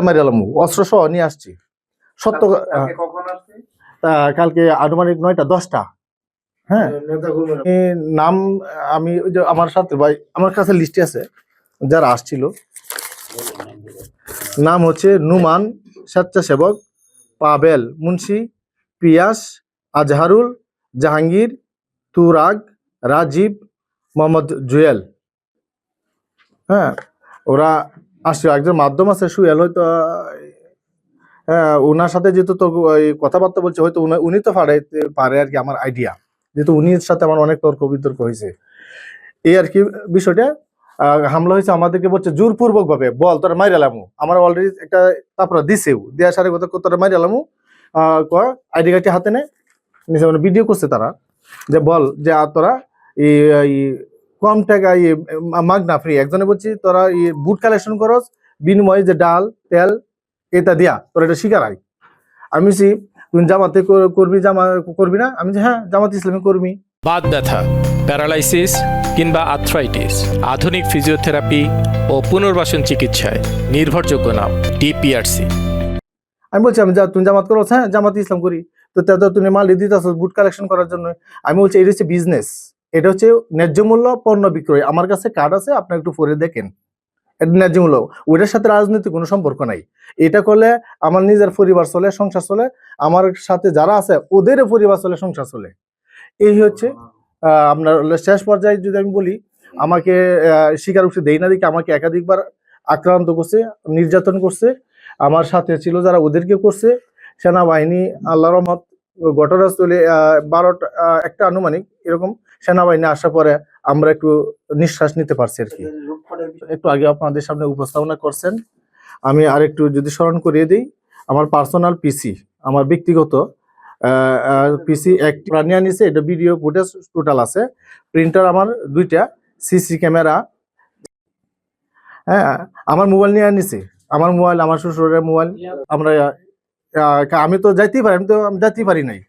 মারিয়ালাম অস্ত্র সহ নিয়ে আসছি সত্য। কালকে আনুমানিক 9টা 10টা। হ্যাঁ, নাম আমি ওই যে আমার সাথে ভাই আমার কাছে লিস্টে আছে যারা আসছিল। নাম হচ্ছে নুমান স্বেচ্ছাসেবক, পাবেল মুন্সি, পিয়াস, আজহারুল, জাহাঙ্গীর, তুরাগ, রাজীব, মোহাম্মদ জুয়েল। হ্যাঁ, ওরা আসছিল। একজন মাধ্যম আছে সুয়েল, হয়তো ওনার সাথে যেহেতু তো কথাবার্তা বলছে, হয়তো উনি তো পারে আর কি, আমার আইডিয়া, যেহেতু উনির সাথে আমার অনেক তর্ক বিতর্ক হয়েছে এই আর কি বিষয়টা। হামলা হয়েছে, আমাদেরকে বলছে জোরপূর্বক ভাবে, বল তোরা মাইরালামু। আমার অলরেডি একটা তারপরে দিছেও, দেওয়ার সাথে কথা তোরা মাইরালামু। আইডি কার্ডটি হাতে নেয়, নিচে মানে ভিডিও করছে তারা, যে বল যে তোরা এই কম টাকা মাগনা ফ্রি। একজনে বলছি তোরা বুট কালেকশন করস, বিনিময়ে যে ডাল তেল এটা দিয়া তোরা এটা শিকার আয়। আমি তুমি জামাতে করবি না? আমি হ্যাঁ, জামাত ইসলামী কর্মী। বাত ব্যথা, প্যারালাইসিস কিংবা আর্থ্রাইটিস, আধুনিক ফিজিওথেরাপি ও পুনর্বাসন চিকিৎসায় নির্ভরযোগ্য নাম ডিপিআরসি। আমি বলছি আমি তুমি জামাত করো? হ্যাঁ, জামাত ইসলাম করি। তো তুমি মাল দিতেছ বুট কালেকশন করার জন্য। আমি বলছি এটা হচ্ছে বিজনেস, এটা হচ্ছে ন্যায্য মূল্য পণ্য বিক্রয়। আমার কাছে কার্ড আছে, আপনি একটু পরে দেখেন, এটা ন্যায্য মূল্য। ওইটার সাথে রাজনীতির কোনো সম্পর্ক নাই। এটা করলে আমার নিজের পরিবার চলে, সংসার চলে, আমার সাথে যারা আছে ওদেরও পরিবার চলে, সংসার চলে। এই হচ্ছে আপনার শেষ পর্যায়ে যদি আমি বলি, আমাকে স্বীকারোক্তি দেই না দেখে আমাকে একাধিকবার আক্রান্ত করছে, নির্যাতন করছে। আমার সাথে ছিল যারা ওদেরকে করছে। সেনাবাহিনী আল্লাহর রহমত ঘটনাস্থলে 12টা 1টা আনুমানিক এরকম সেনাবাহিনী আসার পরে আমরা একটু নিঃশ্বাস নিতে পারছি আর কি। একটু আগে আপনাদের সামনে উপস্থাপনা করছেন, আমি আরেকটু যদি স্মরণ করিয়ে দিই। আমার পার্সোনাল পিসি, আমার ব্যক্তিগত পিসি একটা নিয়ে নিছে, এটা ভিডিও ফুটেজ টোটাল আছে। প্রিন্টার আমার 2টা, সিসি ক্যামেরা। হ্যাঁ, আমার মোবাইল নিয়ে নিছে, আমার মোবাইল, আমার শ্বশুরের মোবাইল। আমরা আমি তো যাইতেই পারি, আমি যাইতেই পারি নাই।